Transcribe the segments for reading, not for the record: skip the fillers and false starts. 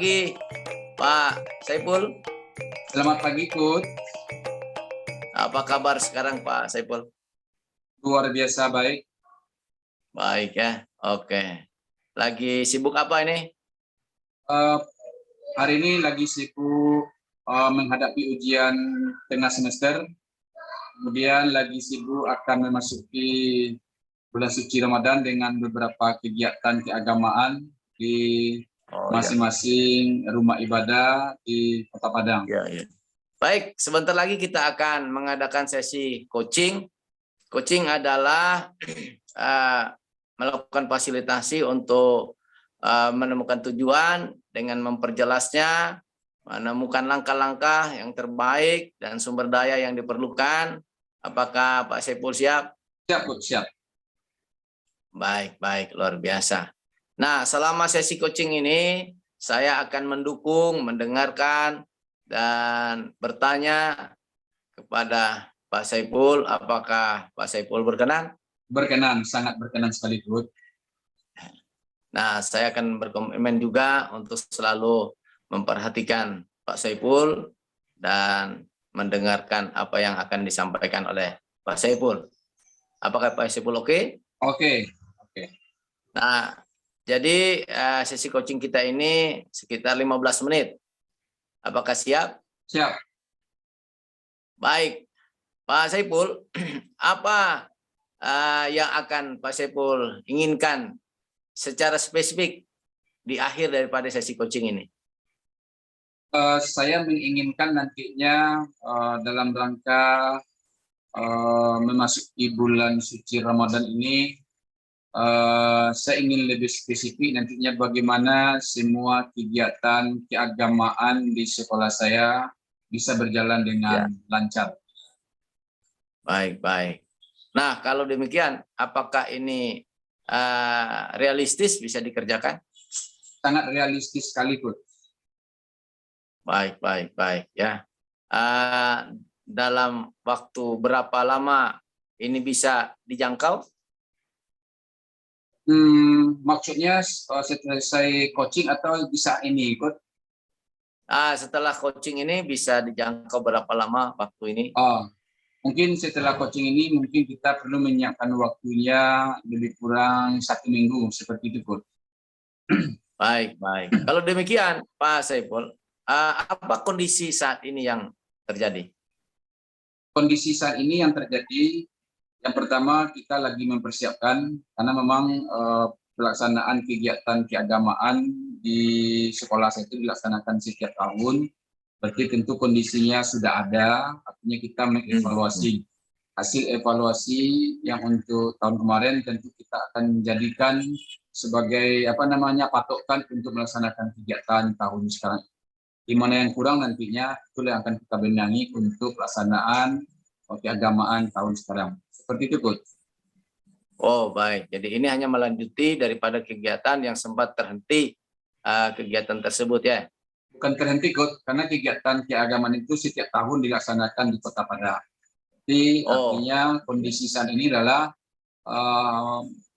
pagi, Pak Saiful. Selamat pagi, Kut. Apa kabar sekarang, Pak Saiful? Luar biasa baik. Baik ya, oke. Lagi sibuk apa ini? Hari ini lagi sibuk menghadapi ujian tengah semester. Kemudian lagi sibuk akan memasuki bulan suci Ramadan dengan beberapa kegiatan keagamaan di masing-masing rumah ibadah di Kota Padang. Ya. Baik, sebentar lagi kita akan mengadakan sesi coaching. Coaching adalah melakukan fasilitasi untuk menemukan tujuan dengan memperjelasnya, menemukan langkah-langkah yang terbaik dan sumber daya yang diperlukan. Apakah Pak Saiful siap? Siap, Kut, siap. Baik, luar biasa. Nah, selama sesi coaching ini, saya akan mendukung, mendengarkan, dan bertanya kepada Pak Saiful. Apakah Pak Saiful berkenan? Berkenan, sangat berkenan sekali, Kut. Nah, saya akan berkomitmen juga untuk selalu memperhatikan Pak Saiful dan mendengarkan apa yang akan disampaikan oleh Pak Saiful. Apakah Pak Saiful oke? Oke. Nah, jadi sesi coaching kita ini sekitar 15 menit. Apakah siap? Siap. Baik, Pak Saiful, apa yang akan Pak Saiful inginkan secara spesifik di akhir daripada sesi coaching ini? Saya menginginkan nantinya dalam rangka memasuki bulan suci Ramadan ini, saya ingin lebih spesifik nantinya bagaimana semua kegiatan keagamaan di sekolah saya bisa berjalan dengan lancar. Baik. Nah, kalau demikian, apakah ini realistis bisa dikerjakan? Sangat realistis sekali, Bud. Baik ya. Dalam waktu berapa lama ini bisa dijangkau? Maksudnya selesai coaching atau bisa ini, Bud? Setelah coaching ini bisa dijangkau berapa lama waktu ini? Mungkin setelah coaching ini mungkin kita perlu menyiapkan waktunya lebih kurang 1 minggu seperti itu, Bud. Baik. Kalau demikian, Pak Saiful, apa kondisi saat ini yang terjadi? Kondisi saat ini yang terjadi, yang pertama kita lagi mempersiapkan karena memang pelaksanaan kegiatan keagamaan di sekolah saya itu dilaksanakan setiap tahun. Berarti tentu kondisinya sudah ada, artinya kita mengevaluasi. Hasil evaluasi yang untuk tahun kemarin tentu kita akan menjadikan sebagai patokan untuk melaksanakan kegiatan tahun sekarang. Di mana yang kurang nantinya itulah yang akan kita benahi untuk pelaksanaan keagamaan tahun sekarang. Seperti itu, Bud. Oh, baik. Jadi ini hanya melanjuti daripada kegiatan yang sempat terhenti kegiatan tersebut ya? Bukan terhenti, Bud, karena kegiatan keagamaan itu setiap tahun dilaksanakan di Kota Padang. Jadi artinya kondisi saat ini adalah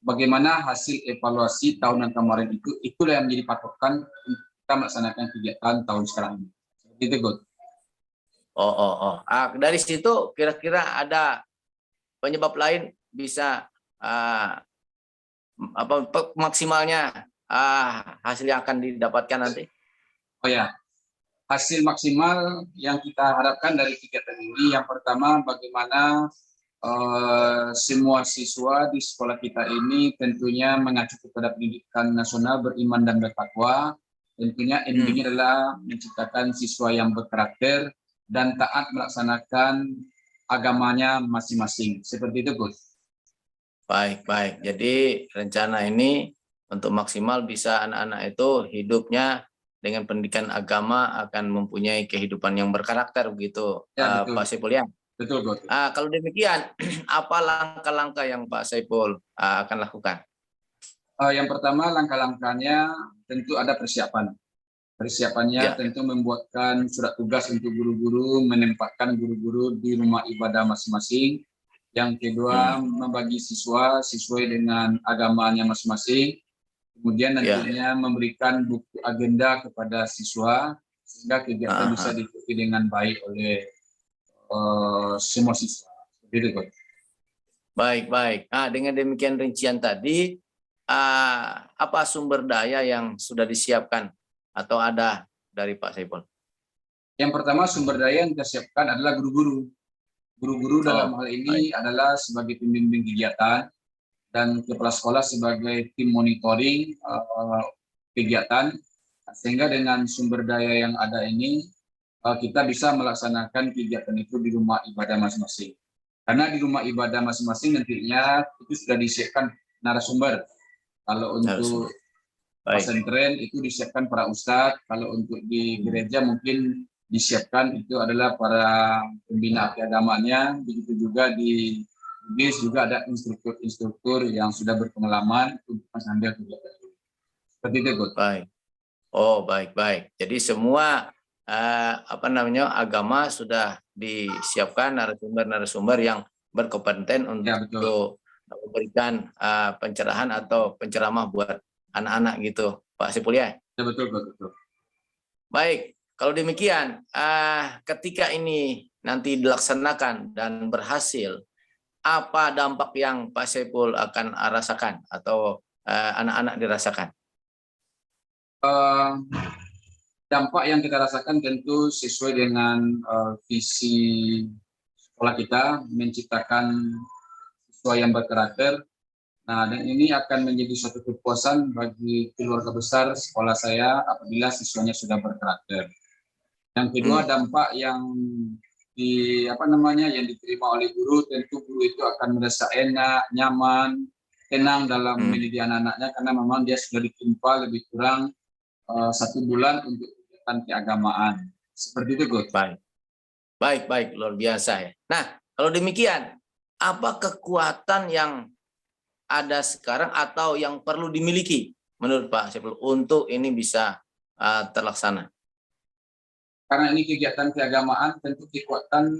bagaimana hasil evaluasi tahun yang kemarin itulah yang menjadi patokan untuk kita melaksanakan kegiatan tahun sekarang ini. Seperti itu, Bud. Dari situ kira-kira ada penyebab lain bisa maksimalnya hasil yang akan didapatkan nanti? Oh ya, hasil maksimal yang kita harapkan dari kegiatan ini, yang pertama bagaimana semua siswa di sekolah kita ini tentunya mengacu kepada pendidikan nasional beriman dan bertakwa. Tentunya endingnya adalah menciptakan siswa yang berkarakter dan taat melaksanakan agamanya masing-masing. Seperti itu, Gus. Baik. Jadi rencana ini untuk maksimal bisa anak-anak itu hidupnya dengan pendidikan agama akan mempunyai kehidupan yang berkarakter begitu, ya, Pak Saiful ya? Betul. Kalau demikian, apa langkah-langkah yang Pak Saiful akan lakukan? Yang pertama langkah-langkahnya tentu ada persiapan. Persiapannya tentu membuatkan surat tugas untuk guru-guru, menempatkan guru-guru di rumah ibadah masing-masing. Yang kedua, membagi siswa sesuai dengan agamanya masing-masing. Kemudian Ya. nantinya memberikan buku agenda kepada siswa sehingga kegiatan bisa diikuti dengan baik oleh semua siswa. Seperti itu, Coach. Baik, baik. Nah, dengan demikian rincian tadi, apa sumber daya yang sudah disiapkan atau ada dari Pak Saiful? Yang pertama sumber daya yang kita siapkan adalah guru-guru. Guru-guru dalam hal ini adalah sebagai pembimbing kegiatan dan kepala sekolah sebagai tim monitoring kegiatan, sehingga dengan sumber daya yang ada ini kita bisa melaksanakan kegiatan itu di rumah ibadah masing-masing. Karena di rumah ibadah masing-masing nantinya itu sudah disiapkan narasumber. Kalau untuk pesantren itu disiapkan para ustadz, kalau untuk di gereja mungkin disiapkan itu adalah para pembina agamanya, begitu juga di BIS juga ada instruktur-instruktur yang sudah berpengalaman untuk mengambil kegiatan itu. Seperti itu, Coach. Baik. Oh, baik. Jadi semua agama sudah disiapkan narasumber yang berkompeten untuk memberikan pencerahan atau penceramah buat anak-anak gitu, Pak Saiful ya? Ya, betul. Baik, kalau demikian, ketika ini nanti dilaksanakan dan berhasil, apa dampak yang Pak Saiful akan rasakan atau anak-anak dirasakan? Dampak yang kita rasakan tentu sesuai dengan visi sekolah kita, menciptakan siswa yang berkarakter. Nah, dan ini akan menjadi suatu kepuasan bagi keluarga besar sekolah saya apabila siswanya sudah berkarakter. Yang kedua, dampak yang yang diterima oleh guru, tentu guru itu akan merasa enak, nyaman, tenang dalam mendidik anak-anaknya karena memang dia sudah ditimpa lebih kurang 1 bulan untuk kegiatan keagamaan. Seperti itu, Coach. Baik, luar biasa ya. Nah, kalau demikian, apa kekuatan yang ada sekarang atau yang perlu dimiliki menurut Pak Saiful untuk ini bisa terlaksana? Karena ini kegiatan keagamaan, tentu kekuatan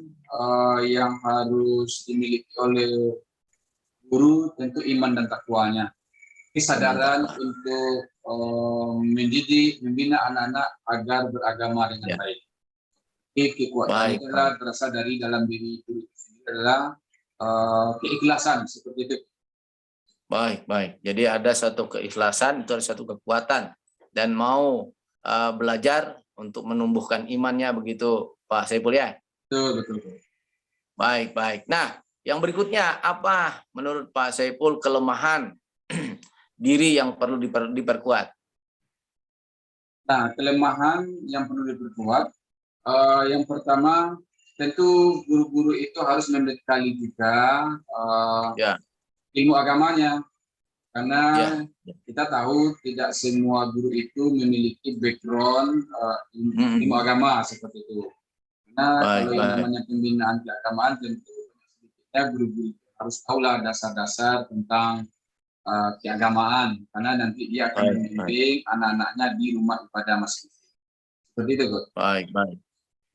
yang harus dimiliki oleh guru tentu iman dan takwanya. Kesadaran untuk mendidik, membina anak-anak agar beragama dengan baik. Kekuatan itu adalah berasal dari dalam diri guru sendiri adalah keikhlasan, seperti itu. Baik. Jadi ada satu keikhlasan, itu ada satu kekuatan dan mau belajar untuk menumbuhkan imannya, begitu Pak Saiful ya? Betul. Baik. Nah, yang berikutnya apa menurut Pak Saiful kelemahan diri yang perlu diperkuat? Nah, kelemahan yang perlu diperkuat, yang pertama tentu guru-guru itu harus membekali juga ilmu agamanya, karena kita tahu tidak semua guru itu memiliki background ilmu agama seperti itu. Karena kalau yang namanya pembinaan keagamaan tentu sedikitnya guru-guru harus tahulah dasar-dasar tentang keagamaan, karena nanti dia akan membimbing anak-anaknya di rumah ibadah masing-masing. Seperti itu, Coach. Baik.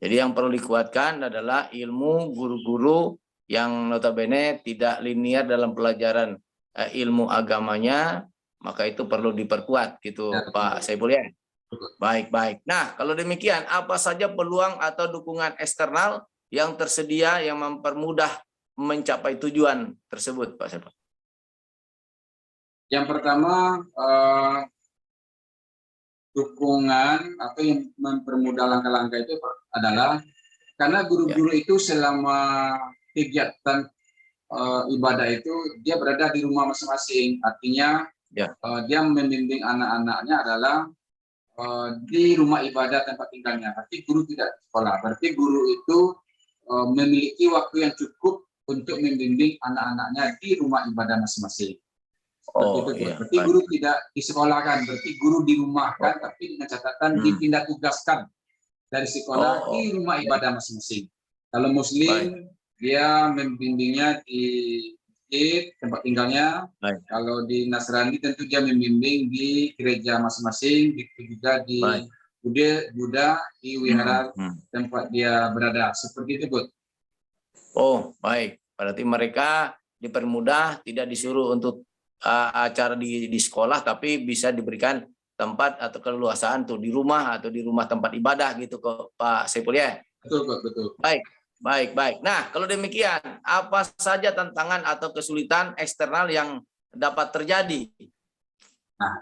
Jadi yang perlu dikuatkan adalah ilmu guru-guru yang notabene tidak linear dalam pelajaran ilmu agamanya, maka itu perlu diperkuat gitu ya, Pak Saiful ya. Baik. Nah, kalau demikian apa saja peluang atau dukungan eksternal yang tersedia yang mempermudah mencapai tujuan tersebut, Pak Saiful? Yang pertama, dukungan atau yang mempermudah langkah-langkah itu adalah karena guru-guru itu selama kegiatan ibadah itu dia berada di rumah masing-masing, artinya dia membimbing anak-anaknya adalah di rumah ibadah tempat tinggalnya. Berarti guru tidak di sekolah. Berarti guru itu memiliki waktu yang cukup untuk membimbing anak-anaknya di rumah ibadah masing-masing. Berarti guru tidak disekolahkan, berarti guru dirumahkan, tapi dengan catatan dipindah tugaskan dari sekolah di rumah ibadah masing-masing. Kalau Muslim, dia membimbingnya di masjid tempat tinggalnya. Kalau di Nasrani tentu dia membimbing di gereja masing-masing, juga di Buddha di wihara tempat dia berada. Seperti itu, Bud. Baik. Berarti mereka dipermudah, tidak disuruh untuk acara di sekolah, tapi bisa diberikan tempat atau keleluasaan tuh di rumah atau di rumah tempat ibadah gitu kok Pak Saiful ya. Betul, Pak, betul. Baik. Nah, kalau demikian, apa saja tantangan atau kesulitan eksternal yang dapat terjadi? Nah,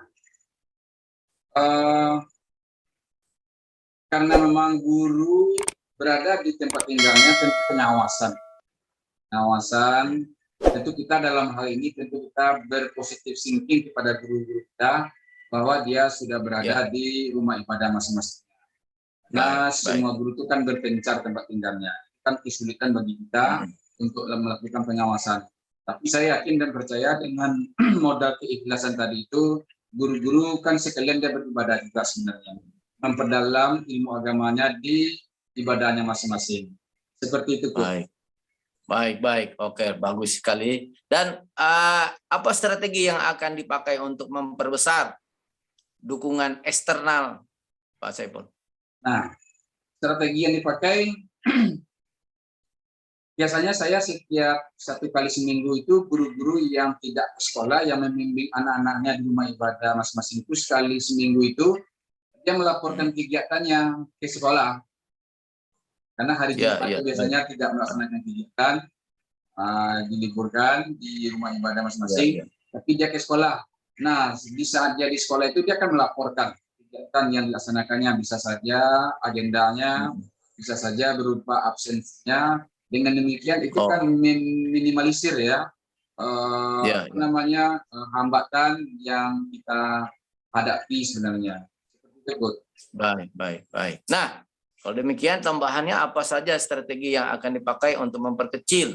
karena memang guru berada di tempat tinggalnya, tentu pengawasan, tentu kita dalam hal ini tentu kita berpositif thinking kepada guru-guru kita bahwa dia sudah berada di rumah ibadah masing-masing. Nah, semua guru itu kan berpencar tempat tinggalnya. Kan kesulitan bagi kita untuk melakukan pengawasan. Tapi saya yakin dan percaya dengan modal keikhlasan tadi itu, guru-guru kan sekalian dia beribadah juga sebenarnya. Memperdalam ilmu agamanya di ibadahnya masing-masing. Seperti itu, Bu. Baik. Oke, bagus sekali. Dan apa strategi yang akan dipakai untuk memperbesar dukungan eksternal, Pak Saiful? Nah, strategi yang dipakai biasanya saya setiap 1 kali seminggu itu guru-guru yang tidak ke sekolah yang membimbing anak-anaknya di rumah ibadah masing-masing itu sekali seminggu itu dia melaporkan kegiatannya ke sekolah. Karena hari Jumat itu biasanya tidak melaksanakan kegiatan, diliburkan di rumah ibadah masing-masing, tapi dia ke sekolah. Nah, di saat dia di sekolah itu dia akan melaporkan kegiatan yang dilaksanakannya, bisa saja agendanya, bisa saja berupa absensinya. Dengan demikian itu kan minimalisir hambatan yang kita hadapi sebenarnya. Baik. Nah, kalau demikian tambahannya apa saja strategi yang akan dipakai untuk memperkecil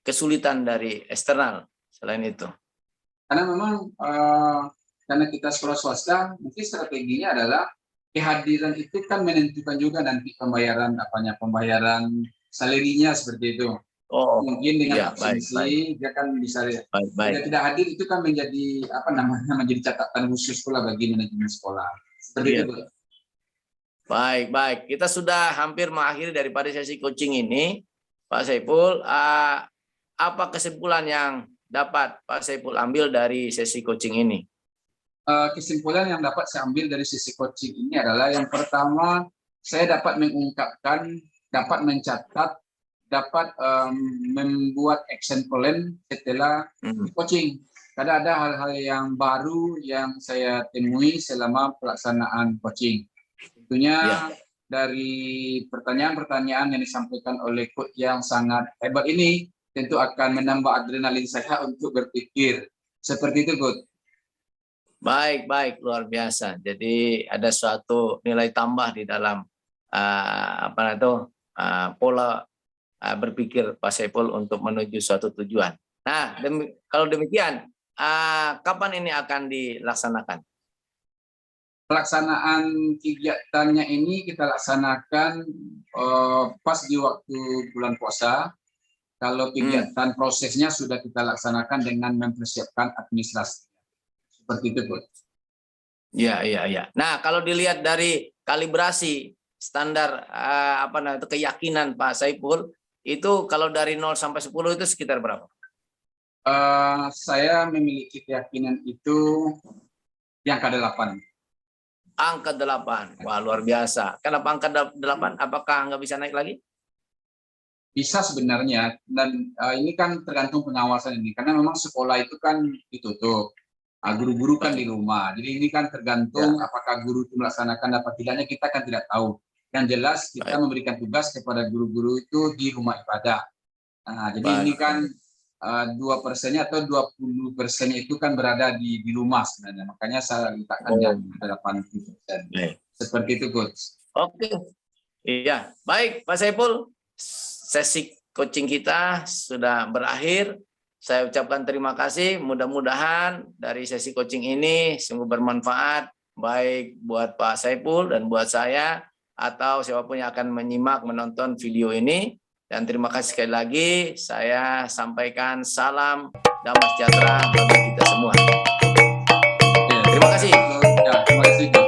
kesulitan dari eksternal selain itu? Karena memang karena kita sekolah swasta, mungkin strateginya adalah kehadiran itu kan menentukan juga nanti pembayaran salarinya seperti itu. Mungkin dengan absensi dia kan bisa jika tidak hadir itu kan menjadi menjadi catatan khusus pula bagi manajemen sekolah. Seperti itu. Baik. Kita sudah hampir mengakhiri daripada sesi coaching ini, Pak Saiful. Apa kesimpulan yang dapat Pak Saiful ambil dari sesi coaching ini? Kesimpulan yang dapat saya ambil dari sesi coaching ini adalah yang pertama, saya dapat mengungkapkan, dapat mencatat, dapat membuat action plan setelah coaching. Karena ada hal-hal yang baru yang saya temui selama pelaksanaan coaching. Tentunya dari pertanyaan-pertanyaan yang disampaikan oleh coach yang sangat hebat ini, tentu akan menambah adrenalin saya untuk berpikir. Seperti itu, coach. Baik, luar biasa. Jadi ada suatu nilai tambah di dalam pola berpikir Pak Saiful untuk menuju suatu tujuan. Nah, kalau demikian, kapan ini akan dilaksanakan? Pelaksanaan kegiatannya ini kita laksanakan pas di waktu bulan puasa. Kalau kegiatan prosesnya sudah kita laksanakan dengan mempersiapkan administrasi. Seperti itu, Bu. Iya. Nah, kalau dilihat dari kalibrasi standar keyakinan Pak Saiful, itu kalau dari 0 sampai 10 itu sekitar berapa? Saya memiliki keyakinan itu yang ke-8. Angka 8. Wah, luar biasa. Kenapa angka 8? Apakah nggak bisa naik lagi? Bisa sebenarnya, dan ini kan tergantung pengawasan ini. Karena memang sekolah itu kan ditutup. Guru-guru kan di rumah. Jadi ini kan tergantung apakah guru itu melaksanakan apa tidaknya, kita kan tidak tahu. Yang jelas kita memberikan tugas kepada guru-guru itu di rumah ibadah. Nah, jadi ini kan 2%-nya atau 20%-nya itu kan berada di rumah sebenarnya. Makanya saya letakkan yang 80%. Seperti itu, Coach. Oke. Iya, baik Pak Saiful. Sesi coaching kita sudah berakhir. Saya ucapkan terima kasih. Mudah-mudahan dari sesi coaching ini sungguh bermanfaat baik buat Pak Saiful dan buat saya atau siapapun yang akan menyimak menonton video ini. Dan terima kasih sekali lagi. Saya sampaikan salam damai sejahtera bagi kita semua. Terima kasih. Terima kasih.